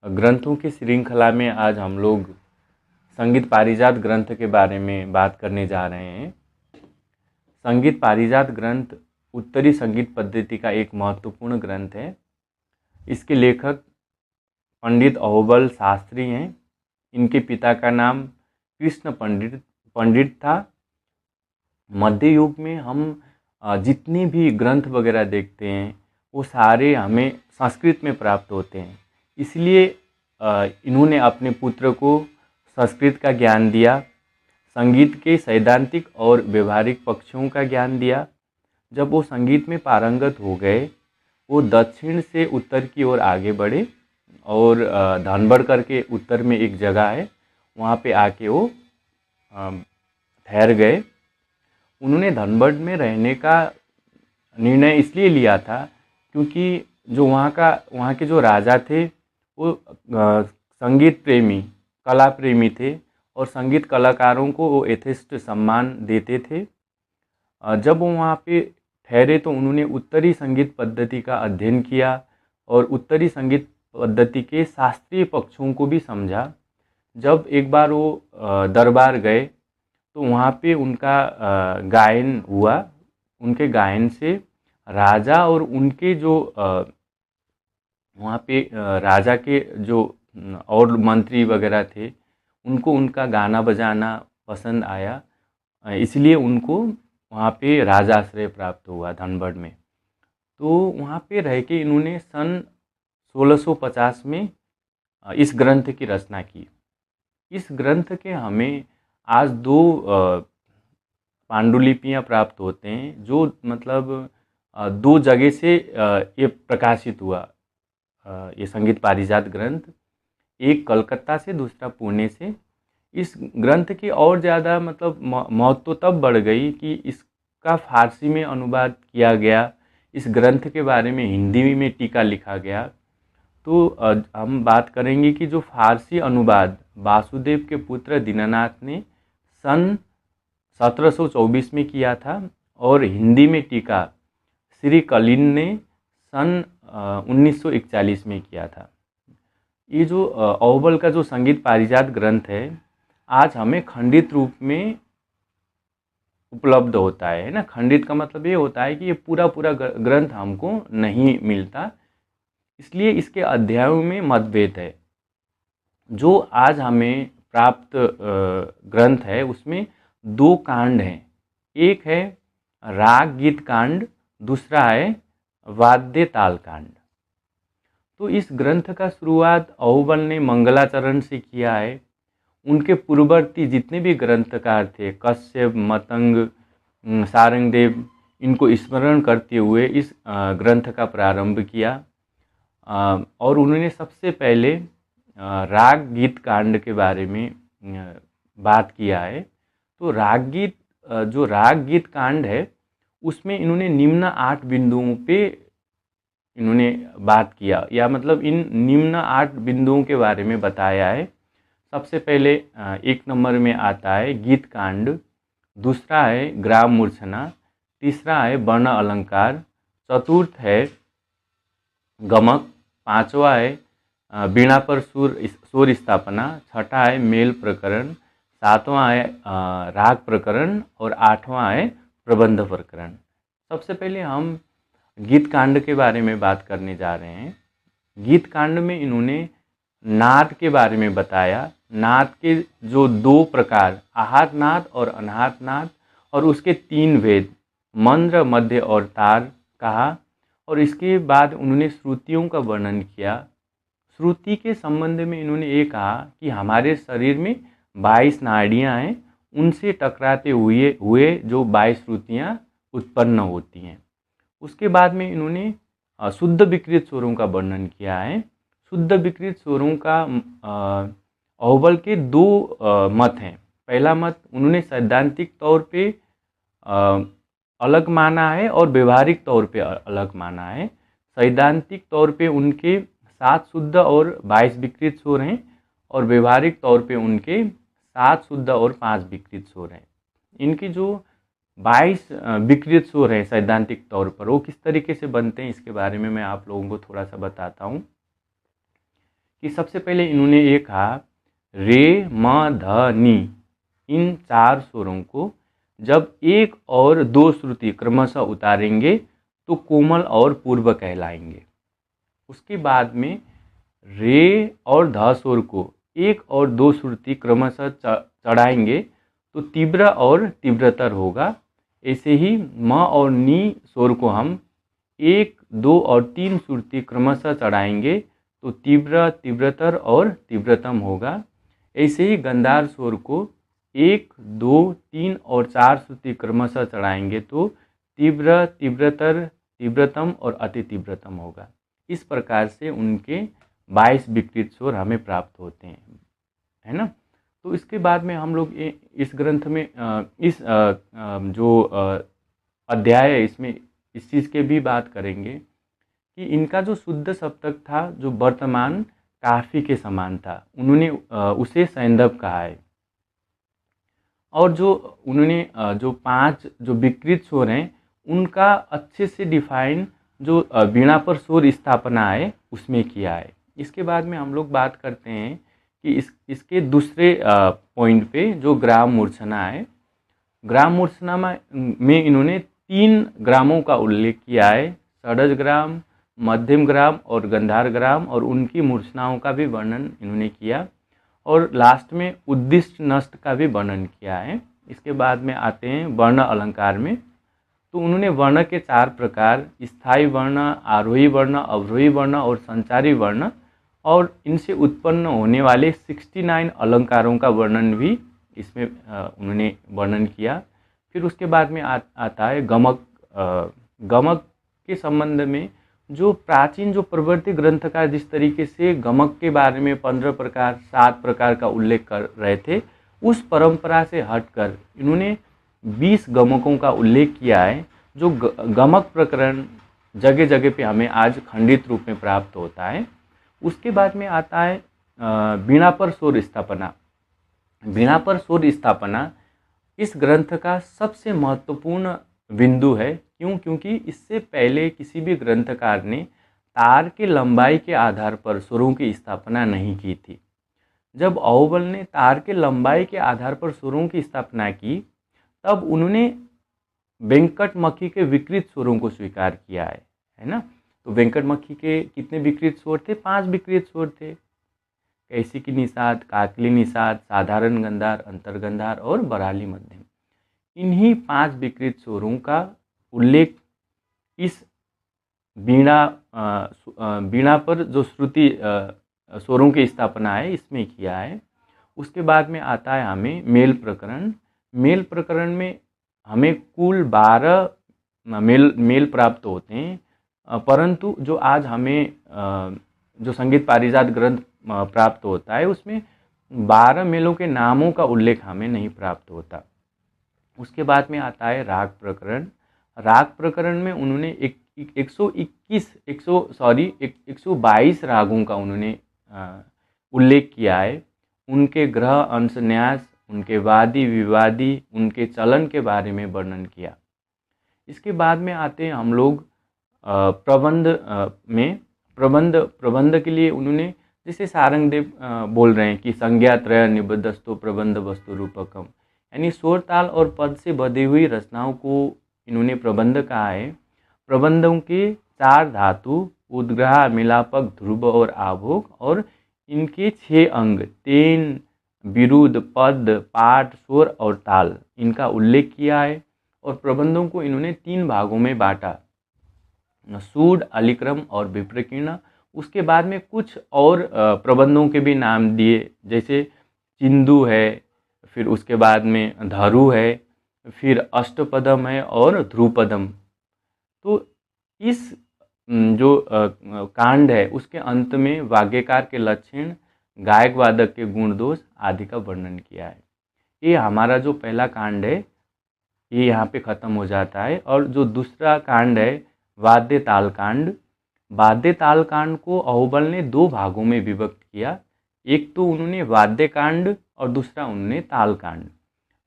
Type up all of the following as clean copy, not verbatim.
ग्रंथों की श्रृंखला में आज हम लोग संगीत पारिजात ग्रंथ के बारे में बात करने जा रहे हैं। संगीत पारिजात ग्रंथ उत्तरी संगीत पद्धति का एक महत्वपूर्ण ग्रंथ है। इसके लेखक पंडित अहोबल शास्त्री हैं। इनके पिता का नाम कृष्ण पंडित था। मध्य युग में हम जितने भी ग्रंथ वगैरह देखते हैं वो सारे हमें संस्कृत में प्राप्त होते हैं। इसलिए इन्होंने अपने पुत्र को संस्कृत का ज्ञान दिया, संगीत के सैद्धांतिक और व्यवहारिक पक्षों का ज्ञान दिया। जब वो संगीत में पारंगत हो गए, वो दक्षिण से उत्तर की ओर आगे बढ़े और धनबड़ करके उत्तर में एक जगह है, वहाँ पे आके वो ठहर गए। उन्होंने धनबड़ में रहने का निर्णय इसलिए लिया था क्योंकि जो वहाँ के जो राजा थे वो संगीत प्रेमी, कला प्रेमी थे और संगीत कलाकारों को वो यथेष्ट सम्मान देते थे। जब वो वहाँ पे ठहरे तो उन्होंने उत्तरी संगीत पद्धति का अध्ययन किया और उत्तरी संगीत पद्धति के शास्त्रीय पक्षों को भी समझा। जब एक बार वो दरबार गए तो वहाँ पे उनका गायन हुआ। उनके गायन से राजा और उनके जो वहाँ पे राजा के जो और मंत्री वगैरह थे, उनको उनका गाना बजाना पसंद आया। इसलिए उनको वहाँ पे राजाश्रय प्राप्त हुआ धनबड़ में। तो वहाँ पे रह के इन्होंने सन 1650 में इस ग्रंथ की रचना की। इस ग्रंथ के हमें आज दो पांडुलिपियाँ प्राप्त होते हैं, जो मतलब दो जगह से ये प्रकाशित हुआ। ये संगीत पारिजात ग्रंथ, एक कलकत्ता से, दूसरा पुणे से। इस ग्रंथ की और ज़्यादा मतलब महत्व तब बढ़ गई कि इसका फारसी में अनुवाद किया गया। इस ग्रंथ के बारे में हिंदी में टीका लिखा गया। तो हम बात करेंगे कि जो फारसी अनुवाद वासुदेव के पुत्र दीनानाथ ने सन 1724 में किया था और हिंदी में टीका श्री कलिन ने सन 1941 में किया था। ये जो अहोबल का जो संगीत पारिजात ग्रंथ है, आज हमें खंडित रूप में उपलब्ध होता है ना। खंडित का मतलब ये होता है कि ये पूरा ग्रंथ हमको नहीं मिलता, इसलिए इसके अध्यायों में मतभेद है। जो आज हमें प्राप्त ग्रंथ है उसमें दो कांड हैं। एक है राग गीत कांड, दूसरा है वाद्य ताल कांड। तो इस ग्रंथ का शुरुआत अहोबल ने मंगलाचरण से किया है। उनके पूर्ववर्ती जितने भी ग्रंथकार थे, कश्यप, मतंग, सारंगदेव, इनको स्मरण करते हुए इस ग्रंथ का प्रारंभ किया। और उन्होंने सबसे पहले राग गीत कांड के बारे में बात किया है। तो जो राग गीत कांड है उसमें इन्होंने निम्न 8 बिंदुओं पे इन्होंने बात किया, या मतलब इन निम्न 8 बिंदुओं के बारे में बताया है। सबसे पहले 1 नंबर में आता है गीत कांड, दूसरा है ग्राम मूर्छना, तीसरा है वर्ण अलंकार, चतुर्थ है गमक, पांचवा है वीणा पर सुर स्थापना, छठा है मेल प्रकरण, सातवां है राग प्रकरण और आठवां है प्रबंध प्रकरण। सबसे पहले हम गीत कांड के बारे में बात करने जा रहे हैं। गीत कांड में इन्होंने नाद के बारे में बताया। नाद के जो 2 प्रकार, आहत नाद और अनाहत नाद, और उसके 3 भेद, मंद्र, मध्य और तार कहा। और इसके बाद उन्होंने श्रुतियों का वर्णन किया। श्रुति के संबंध में इन्होंने ये कहा कि हमारे शरीर में 22 नाड़ियाँ हैं, उनसे टकराते हुए जो 22 श्रुतियाँ उत्पन्न होती हैं। उसके बाद में इन्होंने शुद्ध विकृत स्वरों का वर्णन किया है। शुद्ध विकृत स्वरों का अहोबल के 2 मत हैं। पहला मत उन्होंने सैद्धांतिक तौर पे अलग माना है और व्यवहारिक तौर पे अलग माना है। सैद्धांतिक तौर पे उनके 7 शुद्ध और 22 विकृत स्वर हैं और व्यवहारिक तौर पे उनके 7 शुद्ध और 5 विकृत स्वर हैं। इनकी जो 22 विकृत स्वर है सैद्धांतिक तौर पर, वो किस तरीके से बनते हैं इसके बारे में मैं आप लोगों को थोड़ा सा बताता हूँ। कि सबसे पहले इन्होंने ये कहा रे म ध नी, इन 4 स्वरों को जब एक और 2 श्रुति क्रमशः उतारेंगे तो कोमल और पूर्व कहलाएंगे। उसके बाद में रे और ध स्वर को एक और 2 श्रुति क्रमशः चढ़ाएंगे तो तीव्र और तीव्रतर होगा। ऐसे ही म और नी स्वर को हम 1, 2 और 3 श्रुति क्रमशः चढ़ाएंगे तो तीव्र, तीव्रतर और तीव्रतम होगा। ऐसे ही गंधार स्वर को 1, 2, 3 और 4 श्रुति क्रमशः चढ़ाएंगे तो तीव्र, तीव्रतर, तीव्रतम और अति तीव्रतम होगा। इस प्रकार से उनके 22 विकृत स्वर हमें प्राप्त होते हैं, है ना। तो इसके बाद में हम लोग इस ग्रंथ में इस जो अध्याय है इसमें इस चीज़ के भी बात करेंगे कि इनका जो शुद्ध सप्तक था जो वर्तमान काफी के समान था, उन्होंने उसे सैंधव कहा है। और जो उन्होंने जो 5 जो विकृत स्वर हैं उनका अच्छे से डिफाइन जो वीणा पर स्वर स्थापना है उसमें किया है। इसके बाद में हम लोग बात करते हैं कि इसके दूसरे पॉइंट पे जो ग्राम मूर्छना है। ग्राम मूर्छना में इन्होंने 3 ग्रामों का उल्लेख किया है, षडज ग्राम, मध्यम ग्राम और गंधार ग्राम, और उनकी मूर्छनाओं का भी वर्णन इन्होंने किया और लास्ट में उद्दिष्ट नष्ट का भी वर्णन किया है। इसके बाद में आते हैं वर्ण अलंकार में। तो उन्होंने वर्ण के 4 प्रकार, स्थायी वर्ण, आरोही वर्ण, अवरोही वर्ण और संचारी वर्ण, और इनसे उत्पन्न होने वाले 69 अलंकारों का वर्णन भी इसमें उन्होंने वर्णन किया। फिर उसके बाद में आता है गमक। गमक के संबंध में जो प्राचीन जो प्रवृत्ति ग्रंथकार जिस तरीके से गमक के बारे में 15 प्रकार 7 प्रकार का उल्लेख कर रहे थे, उस परंपरा से हटकर इन्होंने 20 गमकों का उल्लेख किया है। जो गमक प्रकरण जगह जगह पे हमें आज खंडित रूप में प्राप्त होता है। उसके बाद में आता है वीणा पर स्वर स्थापना। वीणा पर स्वर स्थापना इस ग्रंथ का सबसे महत्वपूर्ण बिंदु है। क्यों? क्योंकि इससे पहले किसी भी ग्रंथकार ने तार की लंबाई के आधार पर स्वरों की स्थापना नहीं की थी। जब अहोबल ने तार के लंबाई के आधार पर स्वरों की स्थापना की, तब उन्होंने वेंकटमखी के विकृत स्वरों को स्वीकार किया है ना। तो वेंकटमखी के कितने विकृत स्वर थे? 5 विकृत स्वर थे, कैसिकी निषाद, काकली निषाद, साधारण गंधार, अंतर्गंधार और बराली मध्यम। इन्हीं 5 विकृत स्वरों का उल्लेख इस वीणा पर जो श्रुति स्वरों की स्थापना है इसमें किया है। उसके बाद में आता है हमें मेल प्रकरण। मेल प्रकरण में हमें कुल 12 मेल प्राप्त होते हैं, परंतु जो आज हमें जो संगीत पारिजात ग्रंथ प्राप्त होता है उसमें 12 मेलों के नामों का उल्लेख हमें नहीं प्राप्त होता। उसके बाद में आता है राग प्रकरण। राग प्रकरण में उन्होंने 122 रागों का उन्होंने उल्लेख किया है। उनके ग्रह अंश न्यास, उनके वादी विवादी, उनके चलन के बारे में वर्णन किया। इसके बाद में आते हैं हम लोग प्रबंध में। प्रबंध के लिए उन्होंने जैसे सारंगदेव बोल रहे हैं कि संज्ञा त्रय निबद्धस्तो प्रबंध वस्तु रूपकम, यानी स्वर ताल और पद से बधी हुई रचनाओं को इन्होंने प्रबंध कहा है। प्रबंधों के 4 धातु उद्ग्रह, मिलापक, ध्रुव और आभोग, और इनके 6 अंग तेन, विरुद्ध, पद, पाठ, स्वर और ताल, इनका उल्लेख किया है। और प्रबंधों को इन्होंने 3 भागों में बांटा, सूड, अलिक्रम और विप्रकीर्ण। उसके बाद में कुछ और प्रबंधों के भी नाम दिए, जैसे चिंदू है, फिर उसके बाद में धरु है, फिर अष्टपदम है और ध्रुपदम। तो इस जो कांड है उसके अंत में वाग्यकार के लक्षण, गायक वादक के गुण दोष आदि का वर्णन किया है। ये हमारा जो पहला कांड है ये यहाँ पे ख़त्म हो जाता है। और जो दूसरा कांड है वाद्य ताल कांड, वाद्य ताल कांड को अहोबल ने 2 भागों में विभक्त किया। एक तो उन्होंने वाद्य कांड और दूसरा उन्होंने ताल कांड।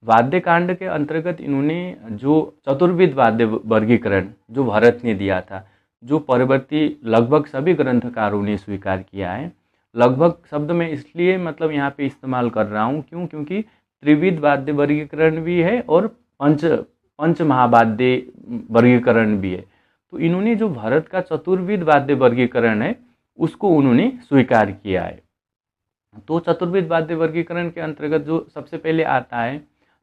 वाद्य कांड के अंतर्गत इन्होंने जो चतुर्विध वाद्य वर्गीकरण जो भरत ने दिया था, जो परवर्ती लगभग सभी ग्रंथकारों ने स्वीकार किया है, लगभग शब्द मैं इसलिए मतलब यहाँ पे इस्तेमाल कर रहा हूँ क्योंकि त्रिविध वाद्य वर्गीकरण भी है और पंच महावाद्य वर्गीकरण भी है। तो इन्होंने जो भारत का चतुर्विध वाद्य वर्गीकरण है उसको उन्होंने स्वीकार किया है। तो चतुर्विध वाद्य वर्गीकरण के अंतर्गत जो सबसे पहले आता है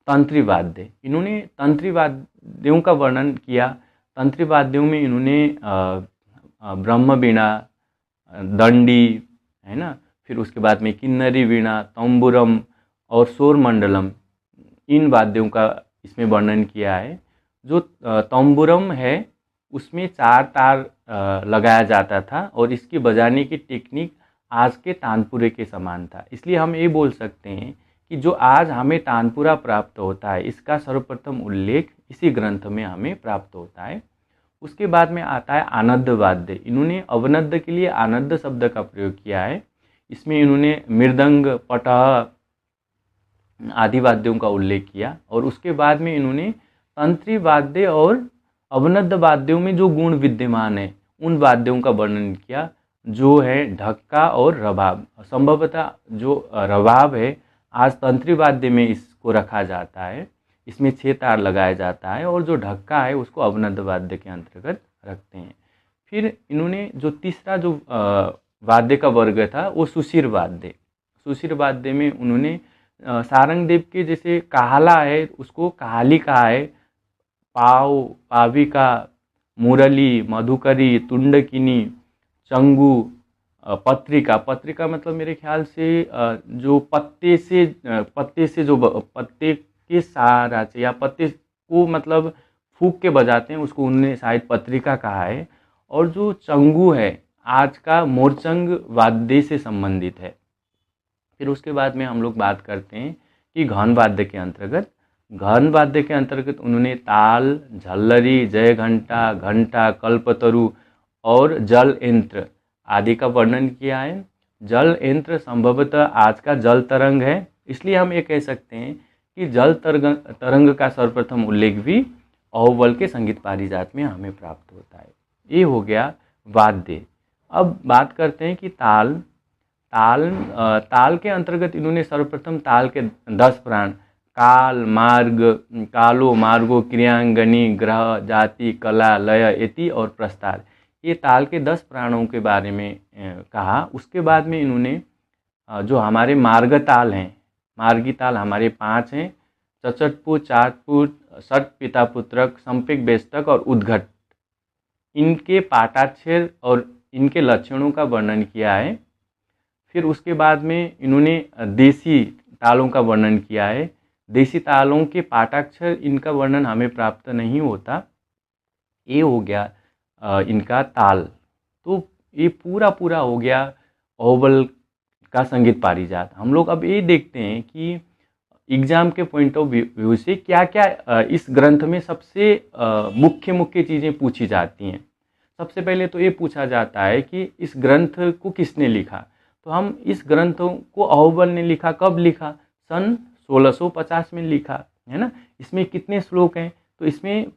तंत्री वाद्य। इन्होंने तंत्री वाद्यों का वर्णन किया। तंत्री वाद्यों में इन्होंने ब्रह्म वीणा, दंडी, है ना, फिर उसके बाद में किन्नरी वीणा, तंबुरम और शोर मंडलम, इन वाद्यों का इसमें वर्णन किया है। जो तंबुरम है उसमें 4 तार लगाया जाता था और इसकी बजाने की टेक्निक आज के तानपुरे के समान था। इसलिए हम ये बोल सकते हैं कि जो आज हमें तानपुरा प्राप्त होता है इसका सर्वप्रथम उल्लेख इसी ग्रंथ में हमें प्राप्त होता है। उसके बाद में आता है आनद्द वाद्य। इन्होंने अवनद्द के लिए आनद्द शब्द का प्रयोग किया है। इसमें इन्होंने मृदंग, पटह आदि वाद्यों का उल्लेख किया और उसके बाद में इन्होंने तंत्री वाद्य और अवनद्द वाद्यों में जो गुण विद्यमान है उन वाद्यों का वर्णन किया, जो है ढक्का और रबाब। संभवतः जो रबाब है आज तंत्री वाद्य में इसको रखा जाता है, इसमें 6 तार लगाया जाता है, और जो ढक्का है उसको अवनद्द वाद्य के अंतर्गत रखते हैं। फिर इन्होंने जो तीसरा जो वाद्य का वर्ग था वो सुशिर वाद्य। सुशिर वाद्य में उन्होंने सारंगदेव के जैसे काहला है उसको काहली कहा है, पाव, पाविका, मुरली, मधुकरी, तुंडकिनी, चंगू, पत्रिका। पत्रिका मतलब मेरे ख्याल से जो पत्ते से जो पत्ते के सहारा से या पत्ते को मतलब फूंक के बजाते हैं उसको उन्होंने शायद पत्रिका कहा है। और जो चंगू है आज का मोरचंग वाद्य से संबंधित है। फिर उसके बाद में हम लोग बात करते हैं कि घन वाद्य के अंतर्गत उन्होंने ताल, झल्लरी, जय घंटा, घंटा, कल्पतरु और जल यंत्र आदि का वर्णन किया है। जल यंत्र संभवतः आज का जल तरंग है, इसलिए हम ये कह सकते हैं कि जल तरंग का सर्वप्रथम उल्लेख भी अहोबल के संगीत पारिजात में हमें प्राप्त होता है। ये हो गया वाद्य। अब बात करते हैं कि ताल के अंतर्गत इन्होंने सर्वप्रथम ताल के 10 प्राण काल, मार्ग, कालो, मार्गो, क्रियांगनी, ग्रह, जाति, कला, लय, यति और प्रस्तार, ये ताल के 10 प्राणों के बारे में कहा। उसके बाद में इन्होंने जो हमारे मार्ग ताल हैं, मार्गी ताल हमारे 5 हैं, चचटपुट, चाटपुट, षट पितापुत्रक, संपिक बेष्टक और उद्घट, इनके पाठाक्षर और इनके लक्षणों का वर्णन किया है। फिर उसके बाद में इन्होंने देसी तालों का वर्णन किया है। देसी तालों के पाठाक्षर इनका वर्णन हमें प्राप्त नहीं होता। ये हो गया इनका ताल। तो ये पूरा हो गया अहोबल का संगीत पारिजात। हम लोग अब ये देखते हैं कि एग्जाम के पॉइंट ऑफ व्यू से क्या क्या इस ग्रंथ में सबसे मुख्य चीज़ें पूछी जाती हैं। सबसे पहले तो ये पूछा जाता है कि इस ग्रंथ को किसने लिखा। तो हम इस ग्रंथ को अहोबल ने लिखा, कब लिखा? सन 1650 में लिखा, है ना। इसमें कितने श्लोक हैं? तो इसमें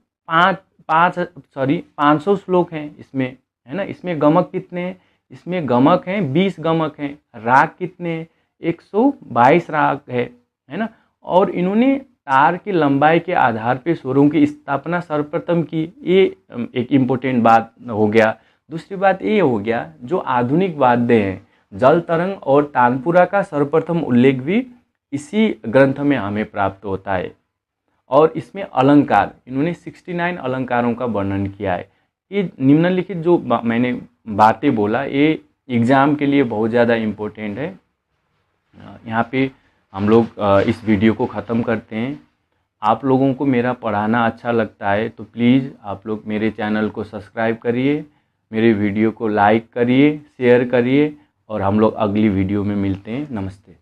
500 श्लोक हैं इसमें, है ना। इसमें गमक कितने हैं? इसमें गमक हैं 20 गमक हैं। राग कितने हैं? 122 राग है ना। और इन्होंने तार की लंबाई के आधार पर स्वरों की स्थापना सर्वप्रथम की, ये एक इम्पोर्टेंट बात हो गया। दूसरी बात ये हो गया जो आधुनिक वाद्य हैं, जल तरंग और तानपुरा का सर्वप्रथम उल्लेख भी इसी ग्रंथ में हमें प्राप्त होता है। और इसमें अलंकार, इन्होंने 69 अलंकारों का वर्णन किया है। ये निम्नलिखित जो मैंने बातें बोला ये एग्ज़ाम के लिए बहुत ज़्यादा इम्पोर्टेंट है। यहाँ पे हम लोग इस वीडियो को ख़त्म करते हैं। आप लोगों को मेरा पढ़ाना अच्छा लगता है तो प्लीज़ आप लोग मेरे चैनल को सब्सक्राइब करिए, मेरे वीडियो को लाइक करिए, शेयर करिए, और हम लोग अगली वीडियो में मिलते हैं। नमस्ते।